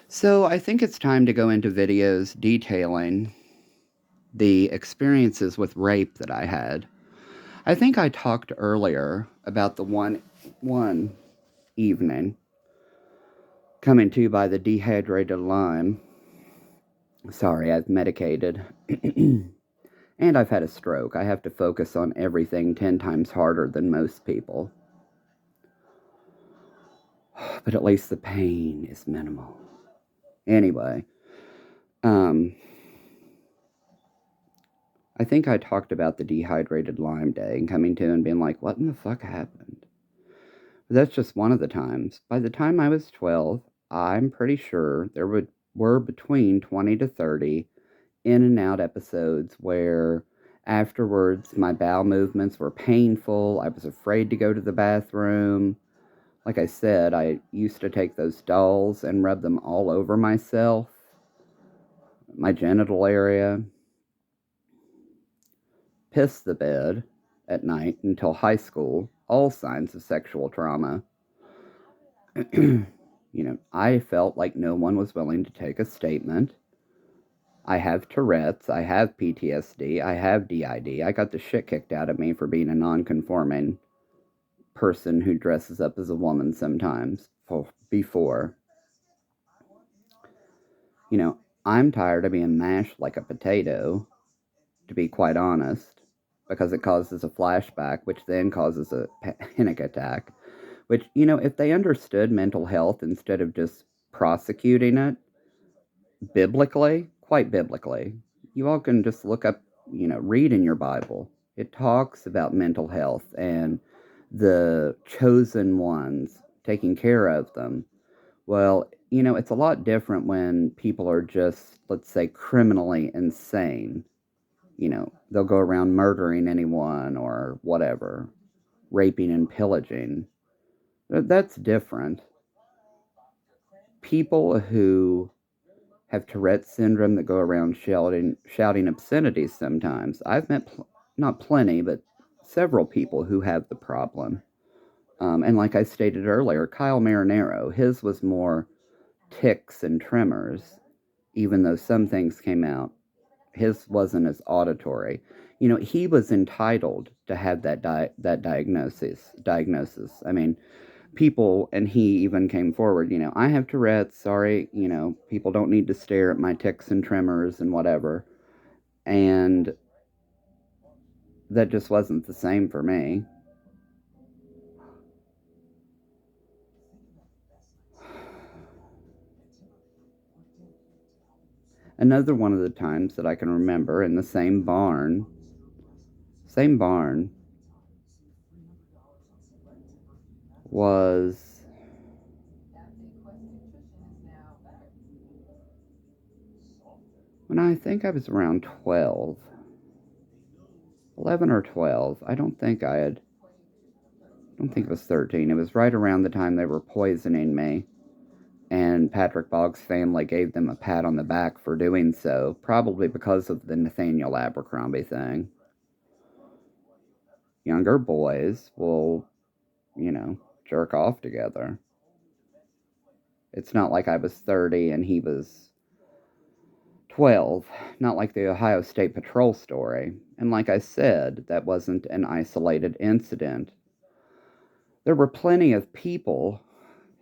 So I think it's time to go into videos detailing the experiences with rape that I had. I think I talked earlier about the one evening coming to by the dehydrated lime. Sorry, I've medicated. And I've had a stroke. I have to focus on everything 10 times harder than most people. But at least the pain is minimal. Anyway, um, I think I talked about the dehydrated lime day and coming to and being like, what in the fuck happened? But that's just one of the times. By the time I was 12, I'm pretty sure were between 20 to 30 in and out episodes where afterwards my bowel movements were painful. I was afraid to go to the bathroom. Like I said, I used to take those dolls and rub them all over myself, my genital area, piss the bed at night until high school, all signs of sexual trauma. I felt like no one was willing to take a statement. I have Tourette's, I have PTSD, I have DID. I got the shit kicked out of me for being a non-conforming person who dresses up as a woman sometimes before. You know, I'm tired of being mashed like a potato, to be quite honest, because it causes a flashback, which then causes a panic attack. Which, if they understood mental health instead of just prosecuting it biblically, quite biblically, you all can just look up, read in your Bible. It talks about mental health and the chosen ones taking care of them. Well, it's a lot different when people are just, let's say, criminally insane. They'll go around murdering anyone or whatever, raping and pillaging. That's different. People who have Tourette's syndrome that go around shouting obscenities sometimes. I've met not plenty, but several people who have the problem. And like I stated earlier, Kyle Marinero, his was more tics and tremors, even though some things came out. His wasn't as auditory. He was entitled to have that diagnosis. I mean, people, and he even came forward, I have Tourette's, sorry, people don't need to stare at my tics and tremors and whatever. And that just wasn't the same for me. Another one of the times that I can remember in the same barn, was when I think I was around 12, 11 or 12. I don't think it was 13. It was right around the time they were poisoning me. And Patrick Boggs' family gave them a pat on the back for doing so, probably because of the Nathaniel Abercrombie thing. Younger boys will, jerk off together. It's not like I was 30 and he was 12, not like the Ohio State Patrol story. And like I said, that wasn't an isolated incident. There were plenty of people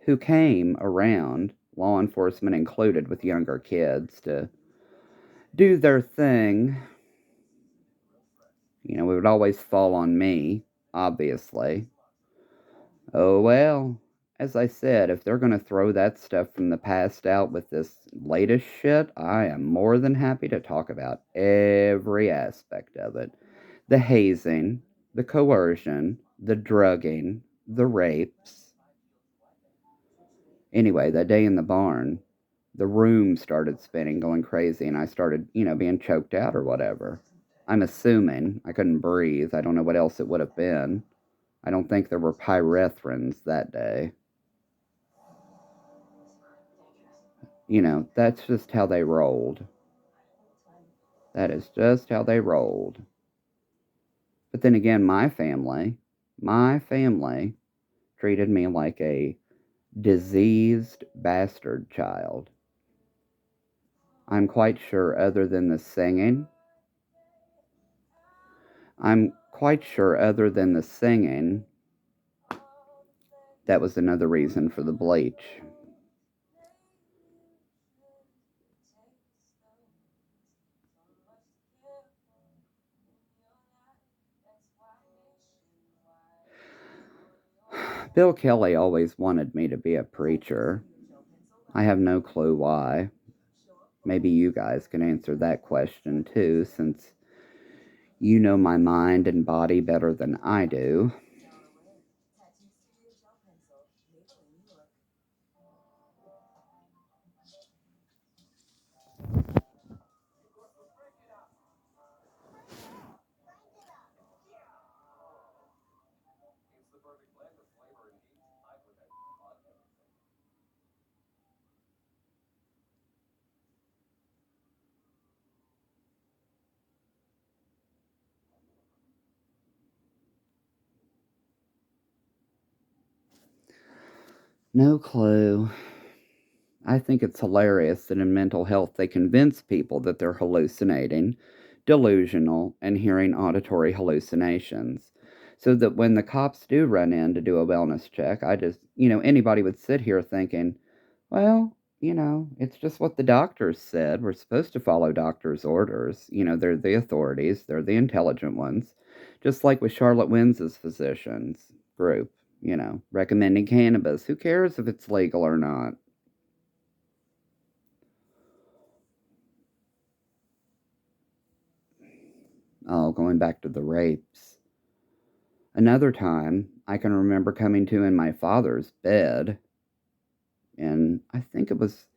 who came around, law enforcement included, with younger kids to do their thing. It would always fall on me, obviously. Oh well, as I said, if they're going to throw that stuff from the past out with this latest shit, I am more than happy to talk about every aspect of it. The hazing, the coercion, the drugging, the rapes. Anyway, that day in the barn, the room started spinning, going crazy, and I started, being choked out or whatever. I'm assuming I couldn't breathe. I don't know what else it would have been. I don't think there were pyrethrins that day. That's just how they rolled. That is just how they rolled. But then again, my family treated me like a diseased bastard child. I'm quite sure, other than the singing, I'm quite sure, other than the singing, that was another reason for the bleach. Bill Kelly always wanted me to be a preacher. I have no clue why. Maybe you guys can answer that question too, since you know my mind and body better than I do. No clue. I think it's hilarious that in mental health they convince people that they're hallucinating, delusional, and hearing auditory hallucinations. So that when the cops do run in to do a wellness check, anybody would sit here thinking, well, it's just what the doctors said. We're supposed to follow doctors' orders. They're the authorities, they're the intelligent ones. Just like with Charlotte Winds's physicians group, recommending cannabis. Who cares if it's legal or not? Oh, going back to the rapes. Another time, I can remember coming to in my father's bed, and I think it was,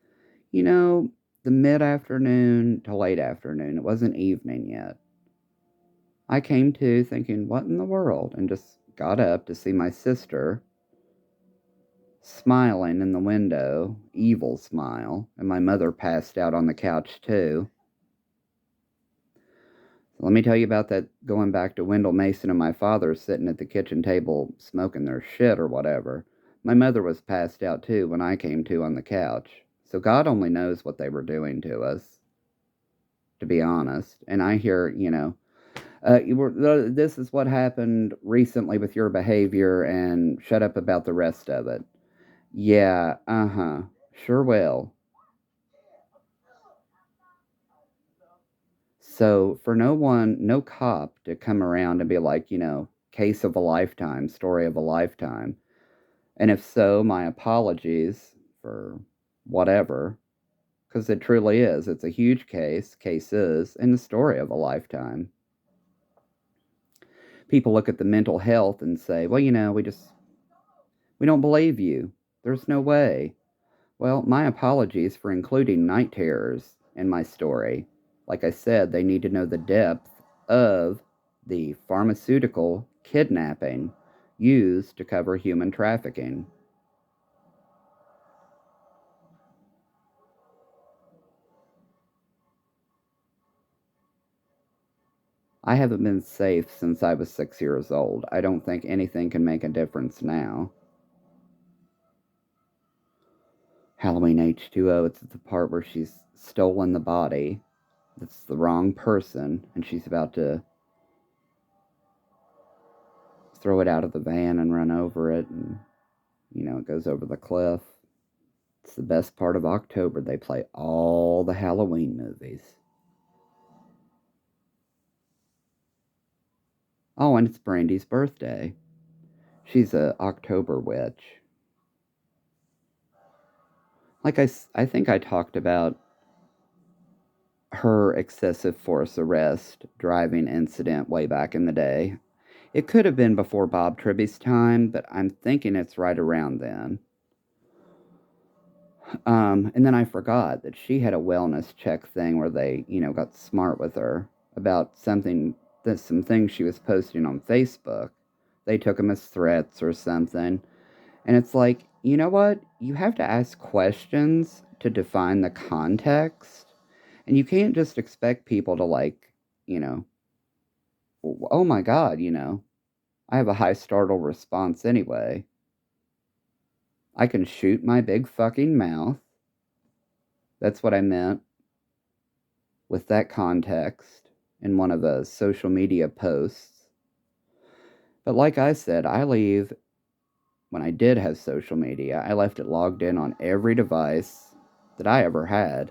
you know, the mid afternoon to late afternoon. It wasn't evening yet. I came to thinking, what in the world? And just got up to see my sister smiling in the window, evil smile, and my mother passed out on the couch too. Let me tell you about that going back to Wendell Mason and my father sitting at the kitchen table smoking their shit or whatever. My mother was passed out too when I came to on the couch. So God only knows what they were doing to us, to be honest. And I hear, this is what happened recently with your behavior and shut up about the rest of it. Yeah, uh huh. Sure will. So for no cop to come around and be like, case of a lifetime, story of a lifetime. And if so, my apologies for whatever, because it truly is. It's a huge cases, and the story of a lifetime. People look at the mental health and say, well, we don't believe you. There's no way. Well, my apologies for including night terrors in my story. Like I said, they need to know the depth of the pharmaceutical kidnapping used to cover human trafficking. I haven't been safe since I was 6 years old. I don't think anything can make a difference now. Halloween H2O, it's the part where she's stolen the body. That's the wrong person, and she's about to throw it out of the van and run over it, and, it goes over the cliff. It's the best part of October. They play all the Halloween movies. Oh, and it's Brandy's birthday. She's a October witch. I think I talked about her excessive force arrest driving incident way back in the day. It could have been before Bob Tribby's time, but I'm thinking it's right around then. And then I forgot that she had a wellness check thing where they, got smart with her about some things she was posting on Facebook. They took them as threats or something. And it's like, you know what? You have to ask questions to define the context. And you can't just expect people to, like, you know, oh my God, I have a high startle response anyway. I can shoot my big fucking mouth. That's what I meant. with that context in one of the social media posts. But like I said, when I did have social media, I left it logged in on every device that I ever had.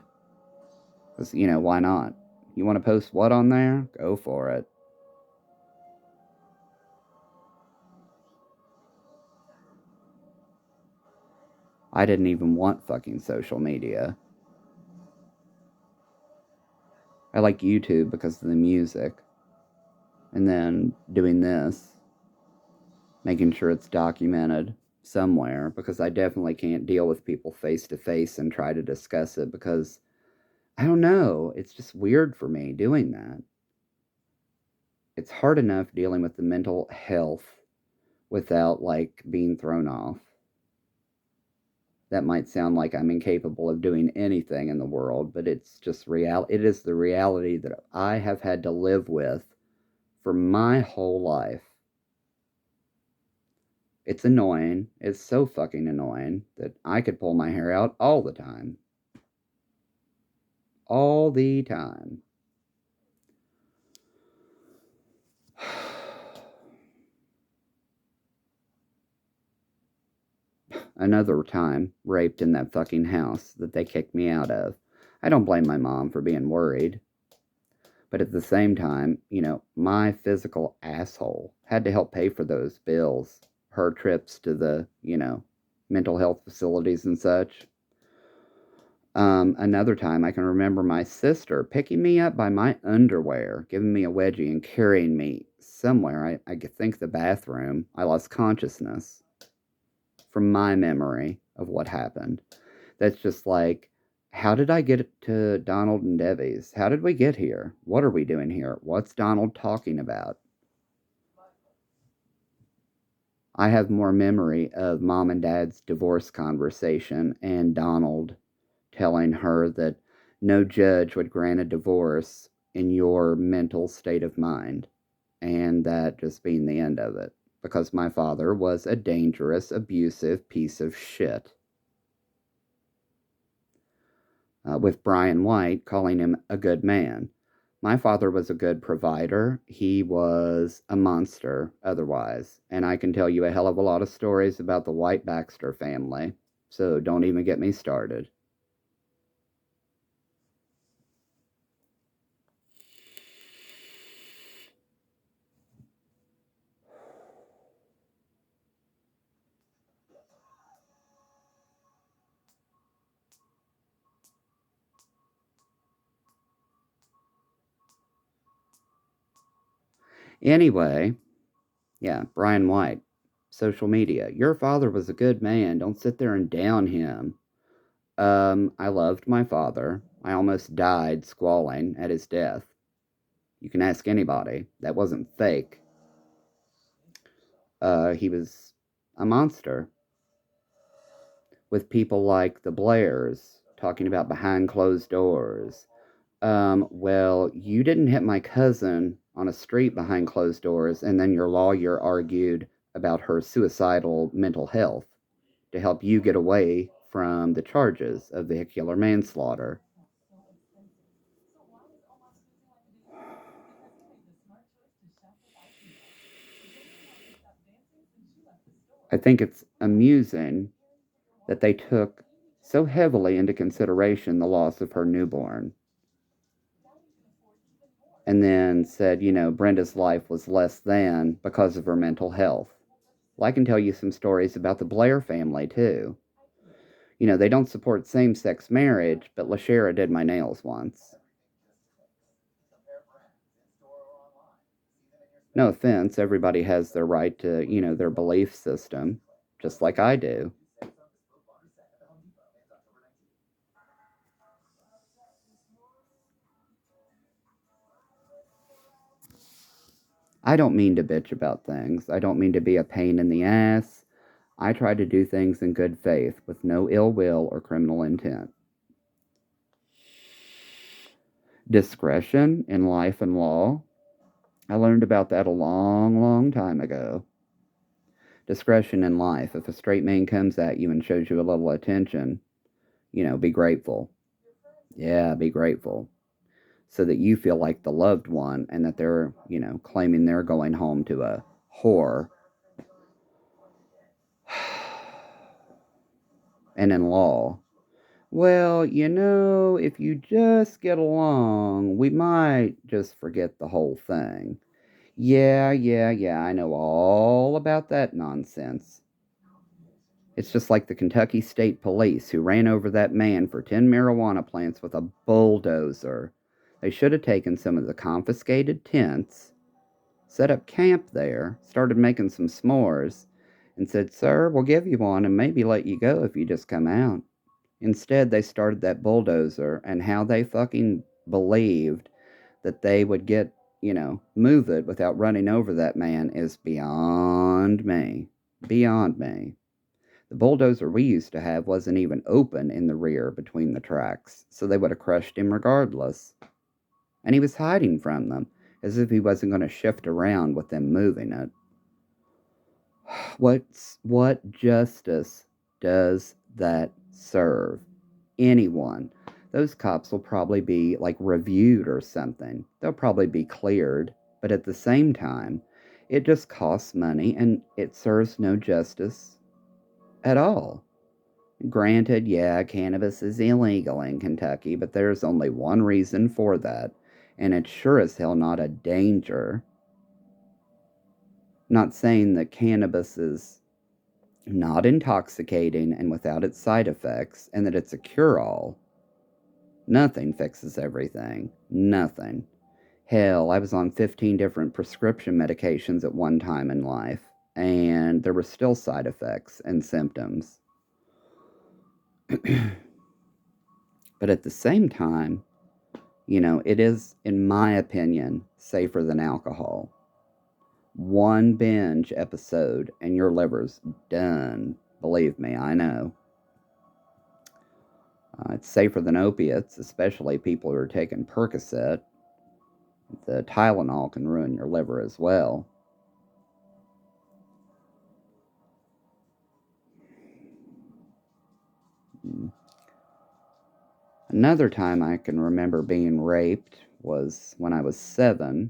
Because, why not? You want to post what on there? Go for it. I didn't even want fucking social media. I like YouTube because of the music. And then doing this, making sure it's documented somewhere, because I definitely can't deal with people face to face and try to discuss it because I don't know. It's just weird for me doing that. It's hard enough dealing with the mental health without like being thrown off. That might sound like I'm incapable of doing anything in the world, but it's just it is the reality that I have had to live with for my whole life. It's annoying. It's so fucking annoying that I could pull my hair out all the time. All the time. Another time, raped in that fucking house that they kicked me out of. I don't blame my mom for being worried. But at the same time, my physical asshole had to help pay for those bills, her trips to the, mental health facilities and such. Another time, I can remember my sister picking me up by my underwear, giving me a wedgie, and carrying me somewhere. I think the bathroom. I lost consciousness from my memory of what happened. That's just like, how did I get to Donald and Debbie's? How did we get here? What are we doing here? What's Donald talking about? I have more memory of mom and dad's divorce conversation and Donald telling her that no judge would grant a divorce in your mental state of mind, and that just being the end of it, because my father was a dangerous, abusive piece of shit. With Brian White calling him a good man. My father was a good provider. He was a monster otherwise. And I can tell you a hell of a lot of stories about the White Baxter family. So don't even get me started. Anyway, yeah, Brian White, social media. Your father was a good man. Don't sit there and down him. I loved my father. I almost died squalling at his death. You can ask anybody. That wasn't fake. He was a monster. With people like the Blairs talking about behind closed doors. Well, you didn't hit my cousin on a street behind closed doors, and then your lawyer argued about her suicidal mental health to help you get away from the charges of vehicular manslaughter. I think it's amusing that they took so heavily into consideration the loss of her newborn and then said, Brenda's life was less than because of her mental health. Well, I can tell you some stories about the Blair family, too. They don't support same sex marriage, but LaShara did my nails once. No offense, everybody has their right to, their belief system, just like I do. I don't mean to bitch about things. I don't mean to be a pain in the ass. I try to do things in good faith with no ill will or criminal intent. Discretion in life and law. I learned about that a long, long time ago. Discretion in life. If a straight man comes at you and shows you a little attention, be grateful. Yeah, be grateful. so that you feel like the loved one and that they're, claiming they're going home to a whore and in law. Well, if you just get along, we might just forget the whole thing. Yeah, yeah, yeah, I know all about that nonsense. It's just like the Kentucky State Police who ran over that man for 10 marijuana plants with a bulldozer. They should have taken some of the confiscated tents, set up camp there, started making some s'mores, and said, "Sir, we'll give you one and maybe let you go if you just come out." Instead, they started that bulldozer, and how they fucking believed that they would get, move it without running over that man is beyond me. Beyond me. The bulldozer we used to have wasn't even open in the rear between the tracks, so they would have crushed him regardless. And he was hiding from them, as if he wasn't going to shift around with them moving it. What justice does that serve? Anyone? Those cops will probably be like reviewed or something. They'll probably be cleared, but at the same time, it just costs money and it serves no justice at all. Granted, yeah, cannabis is illegal in Kentucky, but there's only one reason for that, and it's sure as hell not a danger. Not saying that cannabis is not intoxicating and without its side effects, and that it's a cure all. Nothing fixes everything. Nothing. Hell, I was on 15 different prescription medications at one time in life, and there were still side effects and symptoms. But at the same time, it is, in my opinion, safer than alcohol. One binge episode and your liver's done. Believe me, I know. It's safer than opiates, especially people who are taking Percocet. The Tylenol can ruin your liver as well. Another time I can remember being raped was when I was 7.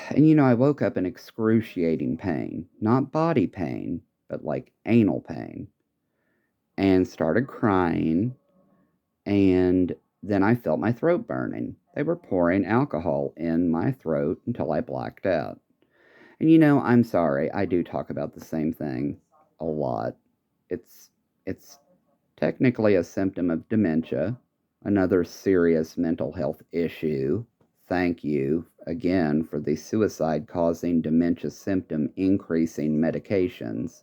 And I woke up in excruciating pain. Not body pain, but like anal pain. And started crying. And then I felt my throat burning. They were pouring alcohol in my throat until I blacked out. And I'm sorry, I do talk about the same thing a lot. It's technically a symptom of dementia, another serious mental health issue. Thank you again for the suicide causing dementia symptom increasing medications.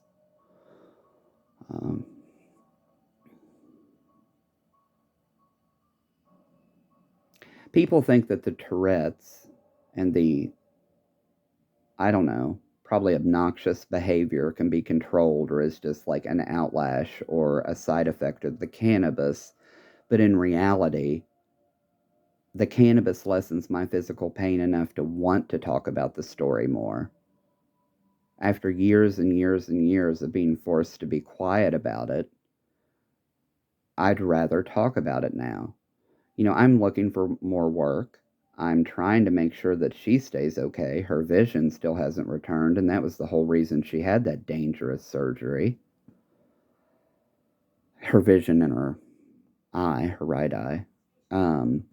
People think that the Tourette's and the, I don't know, probably obnoxious behavior can be controlled or is just like an outlash or a side effect of the cannabis. But in reality, the cannabis lessens my physical pain enough to want to talk about the story more. After years and years and years of being forced to be quiet about it, I'd rather talk about it now. I'm looking for more work. I'm trying to make sure that she stays okay. Her vision still hasn't returned, and that was the whole reason she had that dangerous surgery. Her vision in her eye, her right eye. Um,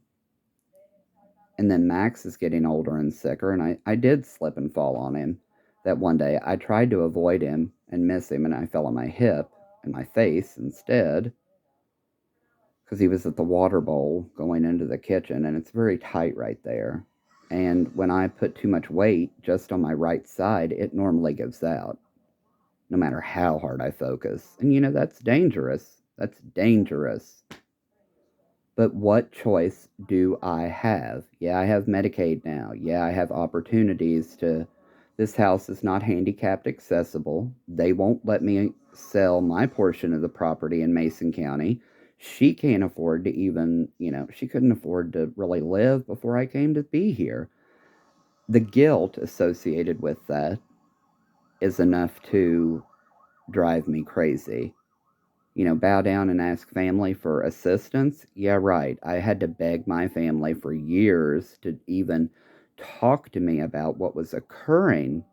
and then Max is getting older and sicker, and I did slip and fall on him that one day. I tried to avoid him and miss him, and I fell on my hip and my face instead because he was at the water bowl going into the kitchen, and it's very tight right there. And when I put too much weight just on my right side, it normally gives out, no matter how hard I focus. And that's dangerous. That's dangerous. But what choice do I have? Yeah, I have Medicaid now. Yeah, I have opportunities to. This house is not handicapped accessible. They won't let me sell my portion of the property in Mason County. She can't afford to even, she couldn't afford to really live before I came to be here. The guilt associated with that is enough to drive me crazy. bow down and ask family for assistance. Yeah, right. I had to beg my family for years to even talk to me about what was occurring,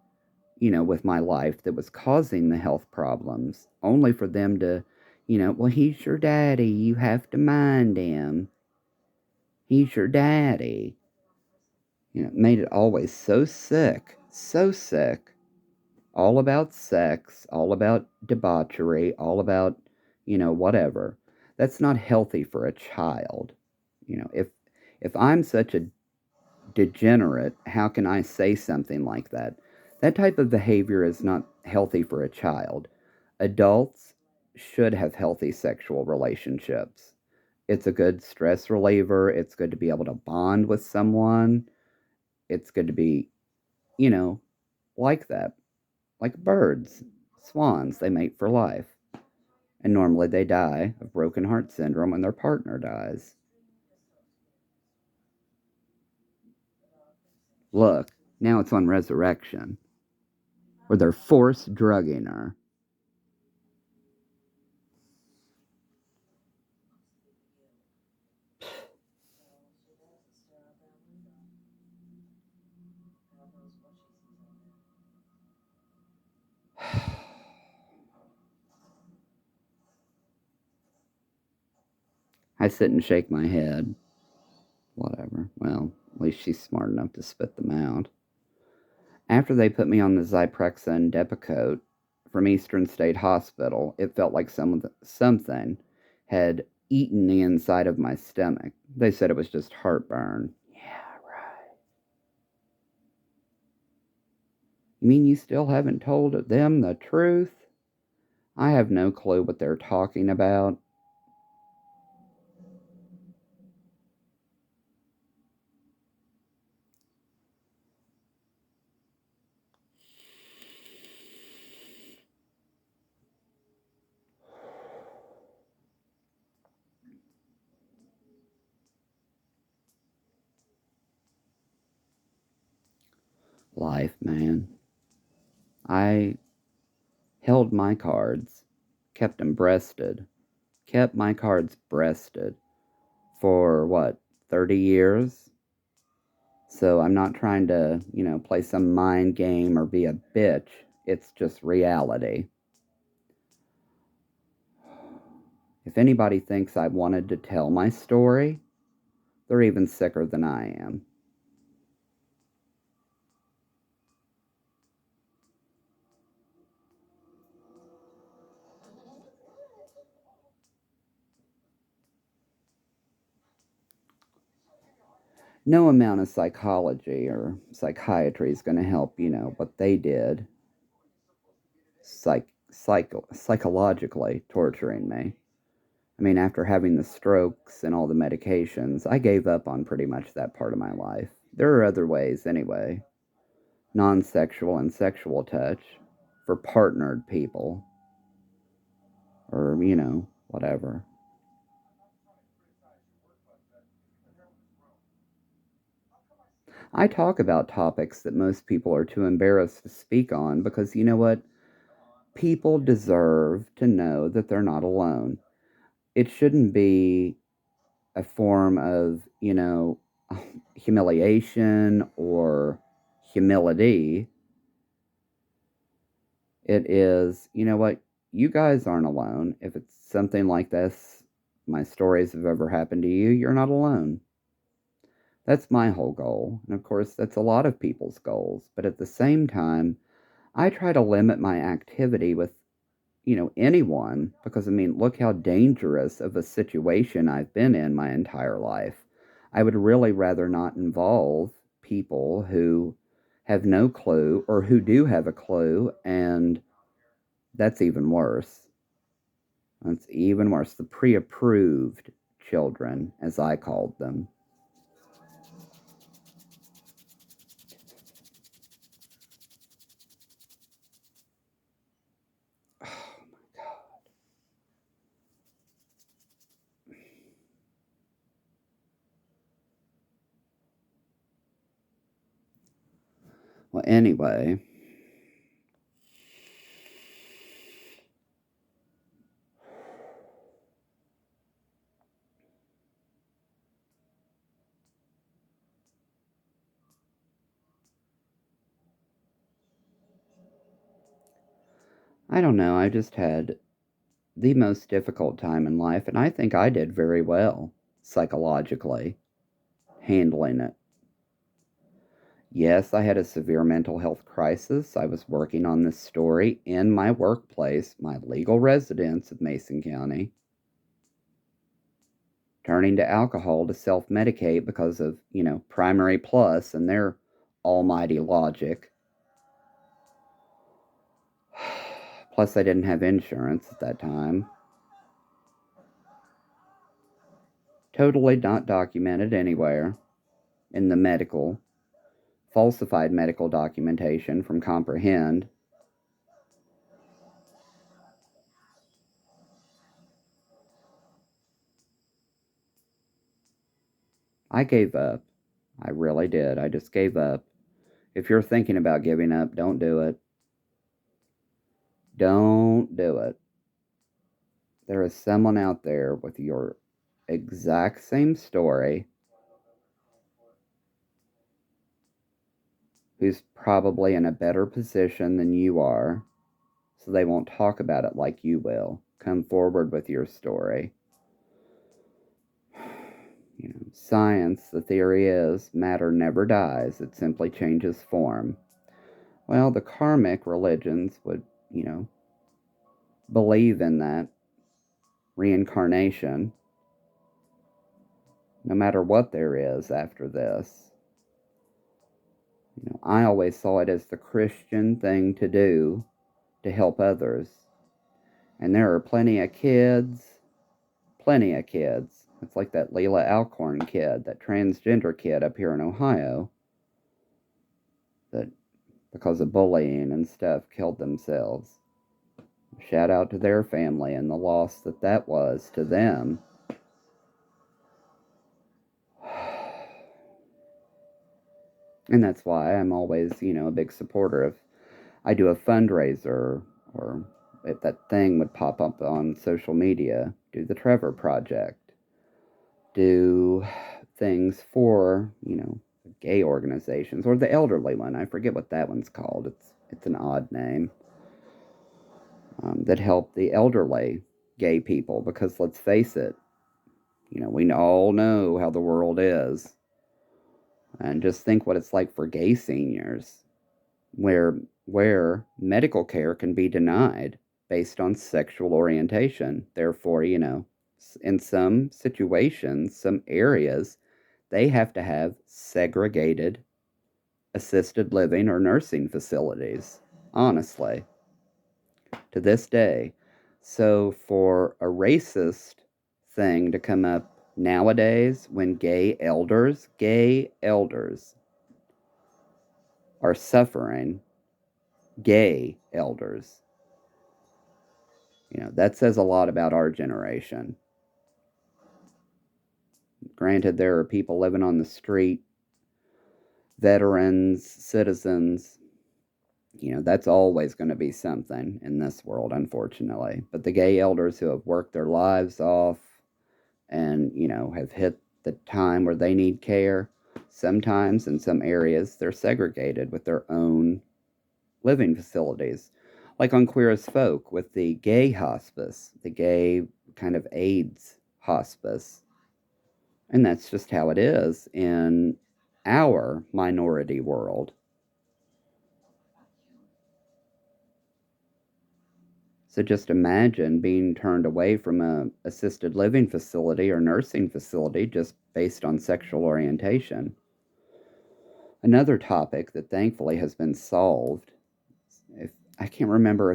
with my life that was causing the health problems, only for them to, well, he's your daddy. You have to mind him. He's your daddy. It made it always so sick, so sick. All about sex, all about debauchery, all about, whatever. That's not healthy for a child. If I'm such a degenerate, how can I say something like that? That type of behavior is not healthy for a child. Adults should have healthy sexual relationships. It's a good stress reliever. It's good to be able to bond with someone. It's good to be, you know, like that. Like birds, swans, they mate for life. And normally they die of broken heart syndrome when their partner dies. Look, now it's on Resurrection, where they're force drugging her. I sit and shake my head. Whatever. Well, at least she's smart enough to spit them out. After they put me on the Zyprexa and Depakote from Eastern State Hospital, it felt like something had eaten the inside of my stomach. They said it was just heartburn. Yeah, right. You mean you still haven't told them the truth? I have no clue what they're talking about. Life, man. I held my cards, kept them breasted, kept my cards breasted for what, 30 years? So I'm not trying to, play some mind game or be a bitch. It's just reality. If anybody thinks I wanted to tell my story, they're even sicker than I am. No amount of psychology or psychiatry is going to help, what they did psychologically torturing me. I mean, after having the strokes and all the medications, I gave up on pretty much that part of my life. There are other ways, anyway, non sexual and sexual touch for partnered people, or, whatever. I talk about topics that most people are too embarrassed to speak on because you know what? People deserve to know that they're not alone. It shouldn't be a form of, humiliation or humility. It is, you know what? You guys aren't alone. If it's something like this, my stories have ever happened to you, you're not alone. That's my whole goal. And of course, that's a lot of people's goals. But at the same time, I try to limit my activity with, anyone because I mean, look how dangerous of a situation I've been in my entire life. I would really rather not involve people who have no clue or who do have a clue, and that's even worse. That's even worse. The pre approved children, as I called them. Well, anyway, I don't know, I just had the most difficult time in life, and I think I did very well psychologically handling it. Yes, I had a severe mental health crisis. I was working on this story in my workplace, my legal residence of Mason County, turning to alcohol to self medicate because of, Primary Plus and their almighty logic. Plus, I didn't have insurance at that time. Totally not documented anywhere in the falsified medical documentation from Comprehend. I gave up. I really did. I just gave up. If you're thinking about giving up, don't do it. Don't do it. There is someone out there with your exact same story who's probably in a better position than you are, so they won't talk about it like you will. Come forward with your story. Science, the theory is matter never dies, it simply changes form. Well, the karmic religions would, believe in that reincarnation, no matter what there is after this. I always saw it as the Christian thing to do to help others. And there are plenty of kids. It's like that Leila Alcorn kid, that transgender kid up here in Ohio, that because of bullying and stuff killed themselves. Shout out to their family and the loss that was to them. And that's why I'm always, a big supporter of. I do a fundraiser, or if that thing would pop up on social media, do the Trevor Project, do things for, gay organizations, or the elderly one. I forget what that one's called. It's an odd name. That help the elderly gay people, because let's face it, we all know how the world is. And just think what it's like for gay seniors, where medical care can be denied based on sexual orientation. Therefore, in some situations, some areas, they have to have segregated assisted living or nursing facilities, honestly, to this day. So, for a racist thing to come up nowadays when gay elders are suffering, gay elders, that says a lot about our generation. Granted, there are people living on the street, veterans, citizens. That's always going to be something in this world, unfortunately. But the gay elders who have worked their lives off and, have hit the time where they need care, sometimes in some areas they're segregated with their own living facilities. Like on Queer as Folk with the gay hospice, the gay kind of AIDS hospice. And that's just how it is in our minority world. So just imagine being turned away from a assisted living facility or nursing facility just based on sexual orientation. Another topic that thankfully has been solved, if I can't remember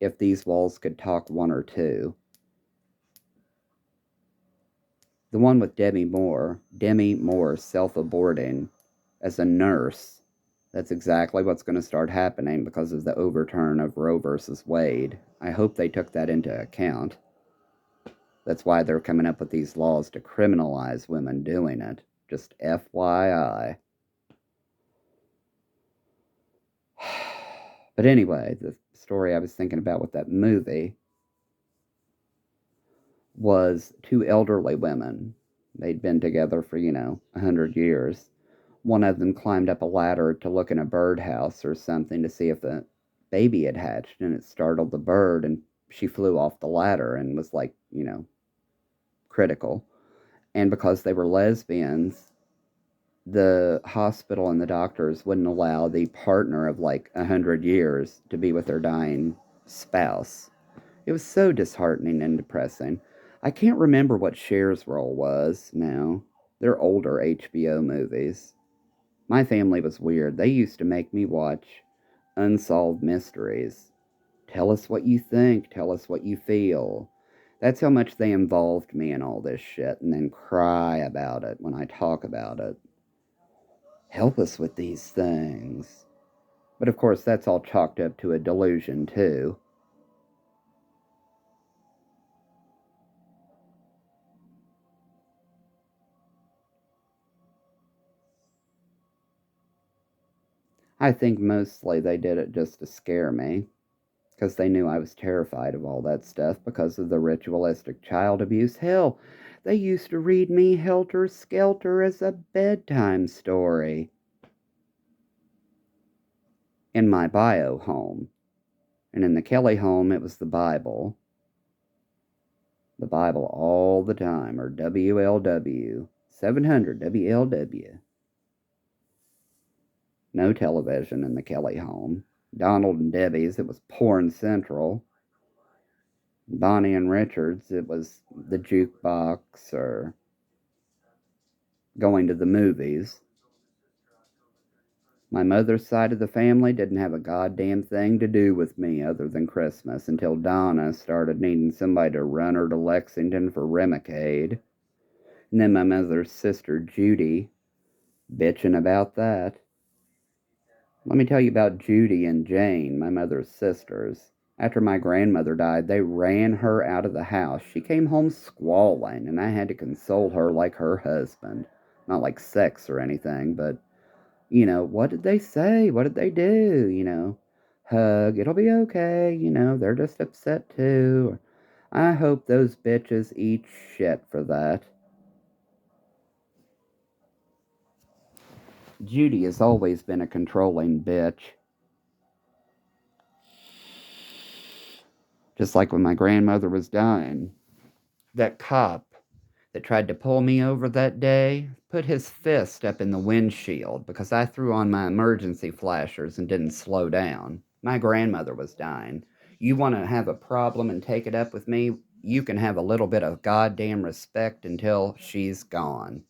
if these walls could talk one or two. The one with Demi Moore self-aborting as a nurse. That's exactly what's going to start happening because of the overturn of Roe versus Wade. I hope they took that into account. That's why they're coming up with these laws to criminalize women doing it. Just FYI. But anyway, the story I was thinking about with that movie was two elderly women. They'd been together for, 100 years. One of them climbed up a ladder to look in a birdhouse or something to see if baby had hatched and it startled the bird and she flew off the ladder and was like, critical. And because they were lesbians, the hospital and the doctors wouldn't allow the partner of like 100 years to be with their dying spouse. It was so disheartening and depressing. I can't remember what Cher's role was now. They're older HBO movies. My family was weird. They used to make me watch Unsolved Mysteries. Tell us what you think, tell us what you feel. That's how much they involved me in all this shit and then cry about it when I talk about it. Help us with these things. But of course, that's all chalked up to a delusion, too. I think mostly they did it just to scare me, because they knew I was terrified of all that stuff because of the ritualistic child abuse. Hell, they used to read me Helter Skelter as a bedtime story in my bio home. And in the Kelly home, it was the Bible. The Bible all the time, or WLW. 700 WLW. No television in the Kelly home. Donald and Debbie's, it was Porn Central. Bonnie and Richard's, it was the jukebox or going to the movies. My mother's side of the family didn't have a goddamn thing to do with me other than Christmas until Donna started needing somebody to run her to Lexington for Remicade. And then my mother's sister Judy bitching about that. Let me tell you about Judy and Jane, my mother's sisters. After my grandmother died, they ran her out of the house. She came home squalling, and I had to console her like her husband. Not like sex or anything, but, what did they say? What did they do? Hug, it'll be okay. They're just upset too. I hope those bitches eat shit for that. Judy has always been a controlling bitch. Just like when my grandmother was dying. That cop that tried to pull me over that day put his fist up in the windshield because I threw on my emergency flashers and didn't slow down. My grandmother was dying. You want to have a problem and take it up with me? You can have a little bit of goddamn respect until she's gone.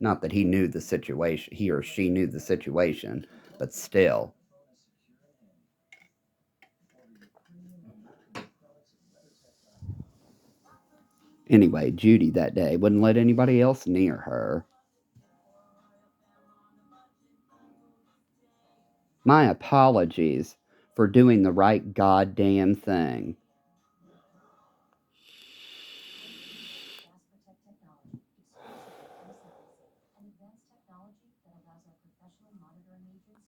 Not that he knew the situation, he or she knew the situation, but still. Anyway, Judy that day wouldn't let anybody else near her. My apologies for doing the right goddamn thing.